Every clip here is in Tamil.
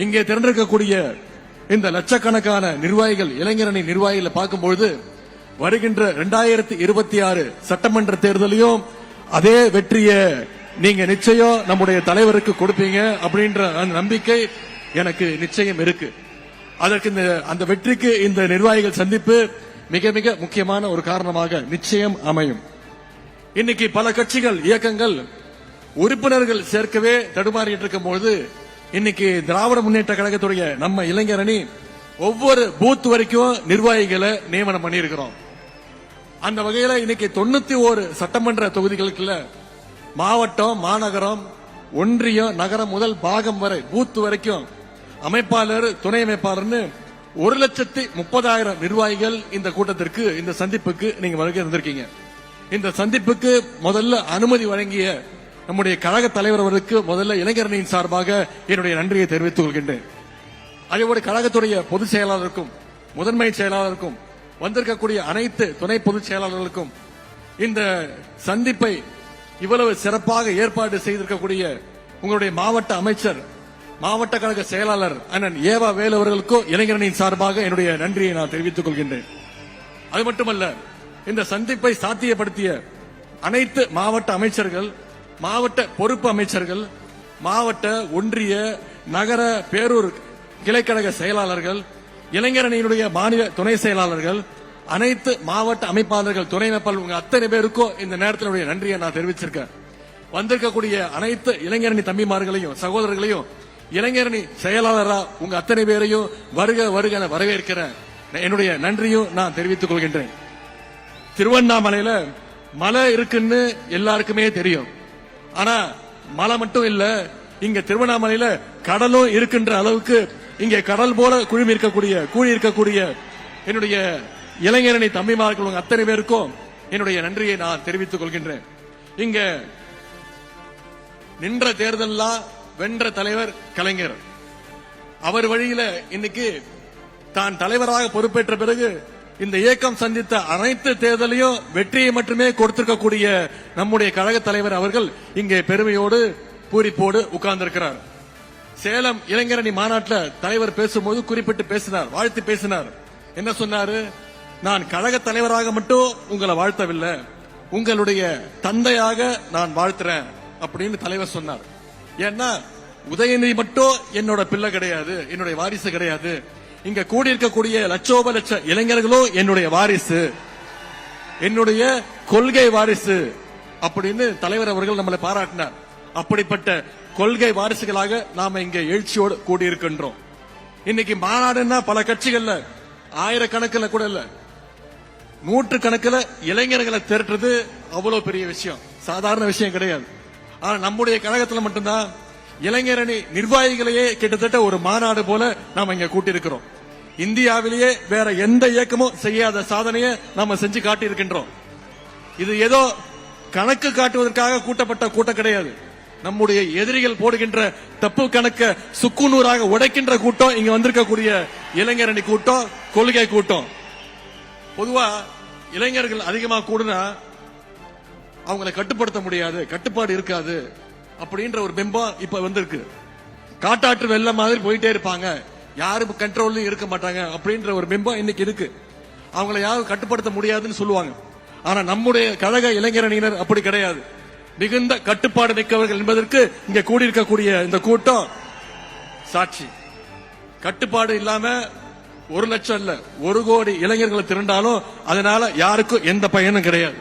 இங்கே திரண்டிருக்கக்கூடிய இந்த லட்சக்கணக்கான நிர்வாகிகள், இளைஞரணி நிர்வாகிகளை பார்க்கும்பொழுது வருகின்ற 2026 சட்டமன்ற தேர்தலையும் அதே வெற்றியை நீங்க நிச்சயம் நம்முடைய தலைவருக்கு கொடுப்பீங்க அப்படின்ற அந்த நம்பிக்கை எனக்கு நிச்சயம் இருக்கு. அதற்கு அந்த வெற்றிக்கு இந்த நிர்வாகிகள் சந்திப்பு மிக மிக முக்கியமான ஒரு காரணமாக நிச்சயம் அமையும். இன்னைக்கு பல கட்சிகள், இயக்கங்கள் உறுப்பினர்கள் சேர்க்கவே தடுமாறிட்டு இருக்கும் பொழுது இன்னைக்கு திராவிட முன்னேற்ற கழகத்துடைய நம்ம இளைஞரணி ஒவ்வொரு பூத் வரைக்கும் நிர்வாகிகளை நியமனம் பண்ணியிருக்கிறோம். அந்த வகையில இன்னைக்கு 91 சட்டமன்ற தொகுதிகளுக்குள்ள மாவட்டம், மாநகரம், ஒன்றியம், நகரம் முதல் பாகம் வரை பூத் வரைக்கும் அமைப்பாளர், துணை அமைப்பாளர்னு 1,30,000 நிர்வாகிகள் இந்த கூட்டத்திற்கு, இந்த சந்திப்புக்கு நீங்க வருகை இருந்திருக்கீங்க. இந்த சந்திப்புக்கு முதல்ல அனுமதி வழங்கிய நம்முடைய கழக தலைவர் அவருக்கு முதல்ல இளைஞரணியின் சார்பாக என்னுடைய நன்றியை தெரிவித்துக் கொள்கின்றேன். அதேபோல கழகத்துடைய பொதுச் செயலாளருக்கும், முதன்மை செயலாளருக்கும், வந்திருக்கக்கூடிய அனைத்து துணை பொதுச் செயலாளர்களுக்கும், இந்த சந்திப்பை இவ்வளவு சிறப்பாக ஏற்பாடு செய்திருக்கக்கூடிய உங்களுடைய மாவட்ட அமைச்சர், மாவட்ட கழக செயலாளர் அண்ணன் ஏவா வேலு அவர்களுக்கும் இளைஞரணியின் சார்பாக என்னுடைய நன்றியை நான் தெரிவித்துக் கொள்கின்றேன். அது மட்டுமல்ல, இந்த சந்திப்பை சாத்தியப்படுத்திய அனைத்து மாவட்ட அமைச்சர்கள், மாவட்ட பொறுப்பு அமைச்சர்கள், மாவட்ட, ஒன்றிய, நகர, பேரூர் கிளைக்கழக செயலாளர்கள், இளைஞரணியினுடைய மாநில துணை செயலாளர்கள், அனைத்து மாவட்ட அமைப்பாளர்கள், துணை அமைப்பாளர்கள், உங்க அத்தனை பேருக்கும் இந்த நேரத்தினுடைய நன்றியை நான் தெரிவிச்சிருக்கேன். வந்திருக்கக்கூடிய அனைத்து இளைஞரணி தம்பிமார்களையும் சகோதரர்களையும் இளைஞரணி செயலாளரா உங்க அத்தனை பேரையும் வருக வருக வரவேற்கிறேன். என்னுடைய நன்றியும் நான் தெரிவித்துக் கொள்கின்றேன். திருவண்ணாமலையில மலை இருக்குன்னு எல்லாருக்குமே தெரியும். ஆனா மலை மட்டும் இல்ல, இங்க திருவண்ணாமலையில கடலும் இருக்கின்ற அளவுக்கு இங்கே கடல் போல கூடி இருக்கக்கூடிய என்னுடைய இளைஞரணி தம்பிமார்கள் உங்க அத்தனை பேருக்கும் என்னுடைய நன்றியை நான் தெரிவித்துக் கொள்கின்றேன். இங்க நின்ற தேர்தல்லாம் வென்ற தலைவர் கலைஞர். அவர் வழியில இன்னைக்கு தான் தலைவராக பொறுப்பேற்ற பிறகு இந்த இயக்கம் சந்தித்த அனைத்து தேர்தலையும் வெற்றியை மட்டுமே கொடுத்திருக்கக்கூடிய நம்முடைய கழக தலைவர் அவர்கள் இங்கே பெருமையோடு பூரிப்போடு உட்கார்ந்திருக்கிறார். சேலம் இளைஞரணி மாநாட்டில் தலைவர் பேசும்போது குறிப்பிட்டு பேசினார், வாழ்த்து பேசினார். என்ன சொன்னாரு? நான் கழக தலைவராக மட்டும் உங்களை வாழ்த்தவில்லை, உங்களுடைய தந்தையாக நான் வாழ்த்துறேன் அப்படின்னு தலைவர் சொன்னார். ஏன்னா உதயநிதி மட்டும் என்னோட பிள்ளை கிடையாது, என்னுடைய வாரிசு கிடையாது, இங்க கூடியிருக்கக்கூடிய லட்சோப லட்ச இளைஞர்களும் என்னுடைய வாரிசு, என்னுடைய கொள்கை வாரிசு அப்படின்னு தலைவர் அவர்கள் நம்மளை பாராட்டினார். அப்படிப்பட்ட கொள்கை வாரிசுகளாக நாம இங்க எழுச்சியோடு கூடியிருக்கின்றோம். இன்னைக்கு மாநாடுன்னா பல கட்சிகள்ல ஆயிரக்கணக்கில் கூட இல்ல, 100 கணக்கில் இளைஞர்களை திரட்டுறது அவ்வளவு பெரிய விஷயம், சாதாரண விஷயம் கிடையாது. ஆனா நம்முடைய கழகத்துல மட்டும்தான் இளைஞரணி நிர்வாகிகளையே கிட்டத்தட்ட ஒரு மாநாடு போல நாம இங்க கூட்டியிருக்கிறோம். இந்தியாவிலேயே வேற எந்த இயக்கமும் செய்யாத சாதனையை நாம செஞ்சு காட்டியிருக்கின்றோம். இது ஏதோ கணக்கு காட்டுவதற்காக கூட்டப்பட்ட கூட்டம் கிடையாது. நம்முடைய எதிரிகள் போடுகின்ற தப்பு கணக்க சுக்குநூறாக உடைக்கின்ற கூட்டம் இங்க வந்திருக்கக்கூடிய இளைஞரணி கூட்டம், கொள்கை கூட்டம். பொதுவா இளைஞர்கள் அதிகமா கூடுனா அவங்களை கட்டுப்படுத்த முடியாது, கட்டுப்பாடு இருக்காது அப்படின்ற ஒரு பிம்பம் இப்ப வந்திருக்கு. காட்டாற்று வெள்ளம் மாதிரி போயிட்டே இருப்பாங்க, யாரும் கண்ட்ரோல்ல இருக்க மாட்டாங்க அப்படின்ற ஒரு பிம்பம் இன்னைக்கு இருக்கு. அவங்களை யாரும் கட்டுப்படுத்த முடியாதுன்னு சொல்லுவாங்க. ஆனா நம்முடைய கழக இளைஞரணியினர் அப்படி கிடையாது, மிகுந்த கட்டுப்பாடு மிக்கவர்கள் என்பதற்கு இங்க கூடியிருக்கக்கூடிய இந்த கூட்டம் சாட்சி. கட்டுப்பாடு இல்லாம 1 லட்சம் இல்ல 1 கோடி இளைஞர்களை திரண்டாலும் அதனால யாருக்கும் எந்த பயனும் கிடையாது.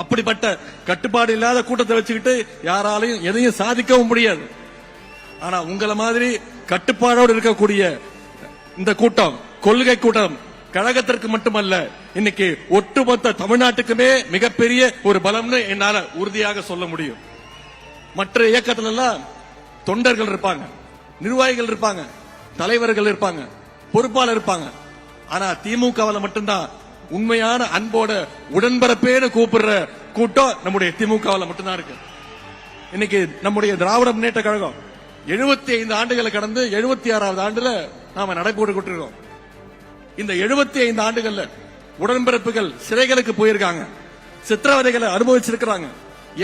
அப்படிப்பட்ட கட்டுப்பாடு இல்லாத கூட்டத்தை வச்சுக்கிட்டு யாராலையும் எதையும் சாதிக்கவும் முடியாது. ஆனா உங்களை மாதிரி கட்டுப்பாடோடு இருக்கக்கூடிய இந்த கூட்டம், கொள்கை கூட்டம், கழகத்திற்கு மட்டுமல்ல இன்னைக்கு ஒட்டுமொத்த தமிழ்நாட்டுக்குமே மிகப்பெரிய ஒரு பலம்னு என்னால உறுதியாக சொல்ல முடியும். மற்ற இயக்கத்துல எல்லாம் தொண்டர்கள் இருப்பாங்க, நிர்வாகிகள் இருப்பாங்க, தலைவர்கள் இருப்பாங்க, பொறுப்பாளர் இருப்பாங்க. ஆனா திமுகவில் மட்டும்தான் உண்மையான அன்போட உடன்பரப்பேன்னு கூப்பிடுற கூட்டம் நம்முடைய திமுகவில் மட்டும்தான் இருக்கு. இன்னைக்கு நம்முடைய திராவிட முன்னேற்ற கழகம் 75 ஆண்டுகளை கடந்து 76வது ஆண்டுல நாம நடைபோட்டு கொண்டிருக்கோம். இந்த 75 ஆண்டுகள்ல உடன்பிறப்புகள் சிறைகளுக்கு போயிருக்காங்க, சித்திரவதைகளை அனுபவிச்சிருக்கிறாங்க,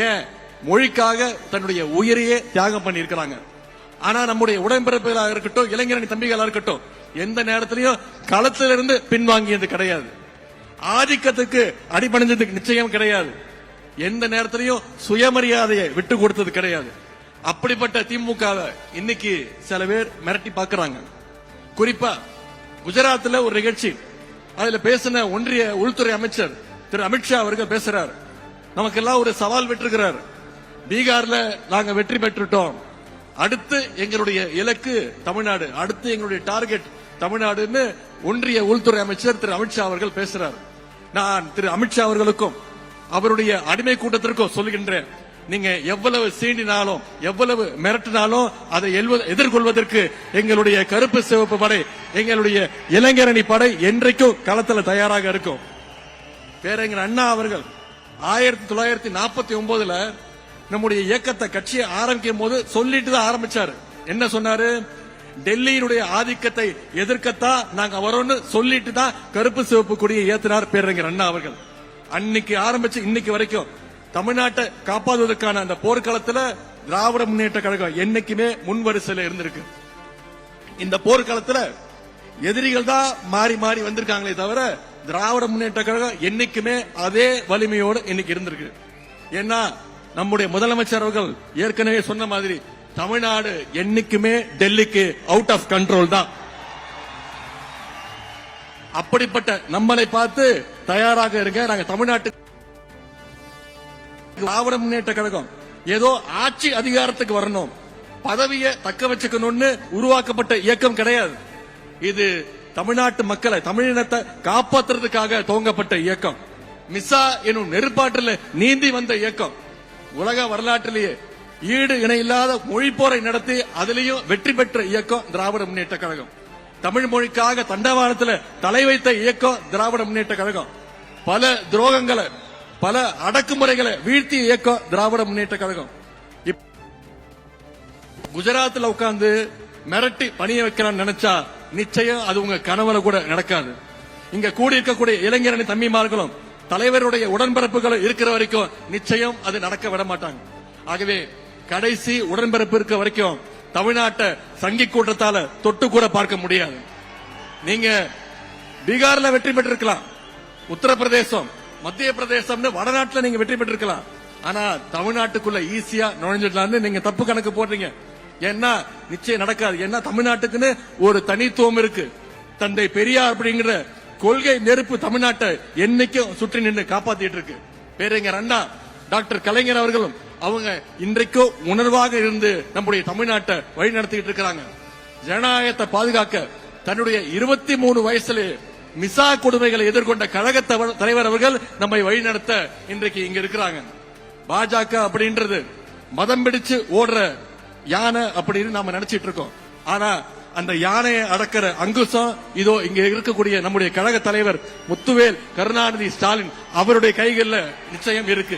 ஏன் மொழிக்காக தன்னுடைய உயிரையே தியாகம் பண்ணி இருக்கிறாங்க. ஆனா நம்முடைய உடன்பிறப்புகளாக இருக்கட்டும், இளைஞரணி தம்பிகளாக இருக்கட்டும், எந்த நேரத்திலையும் களத்திலிருந்து பின்வாங்கியது கிடையாது. ஆதிக்கத்துக்கு அடிபணிஞ்சதுக்கு நிச்சயம் கிடையாது. எந்த நேரத்திலையும் சுயமரியாதையை விட்டு கொடுத்தது கிடையாது. அப்படிப்பட்ட திமுக இன்னைக்கு சில பேர் மிரட்டி பாக்குறாங்க. குறிப்பா குஜராத்ல ஒரு நிகழ்ச்சி, அதுல பேசின ஒன்றிய உள்துறை அமைச்சர் திரு அமித்ஷா அவர்கள் பேசுறார். நமக்கெல்லாம் ஒரு சவால் விட்டுருக்கிறார். பீகார்ல நாங்க வெற்றி பெற்றுட்டோம், அடுத்து எங்களுடைய இலக்கு தமிழ்நாடு, அடுத்து எங்களுடைய டார்கெட் தமிழ்நாடுன்னு ஒன்றிய உள்துறை அமைச்சர் திரு அமித்ஷா அவர்கள் பேசுறார். நான் திரு அமித்ஷா அவர்களுக்கும் அவருடைய அடிமை கூட்டத்திற்கும் சொல்லுகின்றேன், நீங்க எவ்வளவு சீண்டினாலும் எவ்வளவு மிரட்டினாலும் அதை எதிர்கொள்வதற்கு எங்களுடைய கருப்பு சிவப்பு படை, எங்களுடைய இளைஞரணி படை என்றைக்கும் களத்தில் தயாராக இருக்கும். பேரறிஞர் அண்ணா அவர்கள் 1949 நம்முடைய இயக்கத்தை கட்சியை ஆரம்பிக்கும் போது சொல்லிட்டு தான் ஆரம்பிச்சாரு. என்ன சொன்னாரு? டெல்லியினுடைய ஆதிக்கத்தை எதிர்க்கத்தான் நாங்க வரோம்னு சொல்லிட்டு தான் கருப்பு சிவப்பு கொடியை ஏத்தினார் பேரறிஞர் அண்ணா அவர்கள். அன்னைக்கு ஆரம்பிச்சு இன்னைக்கு வரைக்கும் தமிழ்நாட்டை காப்பாற்றுவதற்கான அந்த போர்க்களத்துல திராவிட முன்னேற்ற கழகம் என்னைக்குமே முன்வரிசையில் இருந்திருக்கு. இந்த போர்க்களத்துல எதிரிகள் தான் மாறி மாறி வந்திருக்காங்களே தவிர திராவிட முன்னேற்ற கழகம் என்னைக்குமே அதே வலிமையோடு இன்னைக்கு இருந்திருக்கு. ஏன்னா நம்முடைய முதலமைச்சர் அவர்கள் ஏற்கனவே சொன்ன மாதிரி தமிழ்நாடு என்னைக்குமே டெல்லிக்கு அவுட் ஆஃப் கண்ட்ரோல் தான். அப்படிப்பட்ட நம்மளை பார்த்து தயாராக இருங்க. நாங்க தமிழ்நாட்டுக்கு திராவிட முன்னேற்ற கழகம் ஏதோ ஆட்சி அதிகாரத்துக்கு வரணும், பதவியை தக்க வச்சுக்கணும்னு உருவாக்கப்பட்ட இயக்கம் கிடையாது. இது தமிழ்நாட்டு மக்களை, தமிழினத்தை காப்பாற்றுறதுக்காக துவங்கப்பட்ட இயக்கம். மிசா எனும் நெருப்பாற்றில் நீந்தி வந்த இயக்கம். உலக வரலாற்றிலேயே ஈடு இணையில்லாத மொழி போரை நடத்தி அதிலேயும் வெற்றி பெற்ற இயக்கம் திராவிட முன்னேற்ற கழகம். தமிழ் மொழிக்காக தண்டவாளத்தில் தலை வைத்த இயக்கம் திராவிட முன்னேற்ற கழகம். பல துரோகங்களை, பல அடக்குமுறைகளை வீழ்த்திய இயக்கம் திராவிட முன்னேற்ற கழகம். குஜராத்தில் உட்கார்ந்து மிரட்டி பணிய வைக்கிறான்னு நினைச்சா நிச்சயம் அது உங்க கனவுல கூட நடக்காது. இங்க கூடி இருக்கக்கூடிய இளைஞரணி தம்பிமார்களும் தலைவருடைய உடன்பிறப்புகளும் இருக்கிற வரைக்கும் நிச்சயம் அது நடக்க விட மாட்டாங்க. ஆகவே கடைசி உடன்பிறப்பு இருக்க வரைக்கும் தமிழ்நாட்டை சங்கி கூட்டத்தால தொட்டு கூட பார்க்க முடியாது. நீங்க பீகார்ல வெற்றி பெற்றிருக்கலாம், உத்தரப்பிரதேசம், மத்திய பிரதேசம், வடநாட்டுல நீங்க வெற்றி பெற்றிருக்கலாம். ஆனா தமிழ்நாட்டுக்குள்ள ஈஸியா நுழைஞ்சிடலாம்னு நீங்க தப்பு கணக்கு போடுறீங்க. ஏன்னா நிச்சயம் நடக்காது. ஏன்னா தமிழ்நாட்டுக்குன்னு ஒரு தனித்துவம் இருக்கு. தந்தை பெரியார் அப்படிங்கிற கொள்கை நெருப்பு தமிழ்நாட்டை என்னைக்கும் சுற்றி நின்று காப்பாத்திட்டு இருக்கு. பேரறிஞர் அண்ணா, டாக்டர் கலைஞர் அவர்களும் அவங்க இன்றைக்கும் உணர்வாக இருந்து நம்முடைய தமிழ்நாட்டை வழி நடத்திட்டு இருக்கிறாங்க. ஜனநாயகத்தை பாதுகாக்க தன்னுடைய 23 வயசுல மிசா கொடுமைகளை எதிர்கொண்ட கழக தலைவர் அவர்கள் நம்மை வழிநடத்த இன்றைக்கு இங்க இருக்கிறாங்க. பாஜக அப்படின்றது மதம் பிடிச்சு ஓடுற யானை அப்படின்னு நாம நினைச்சிட்டு இருக்கோம். ஆனா அந்த யானையை அடக்கிற அங்குசம் இதோ இங்க இருக்கக்கூடிய நம்முடைய கழக தலைவர் முத்துவேல் கருணாநிதி ஸ்டாலின் அவருடைய கைகளில் நிச்சயம் இருக்கு.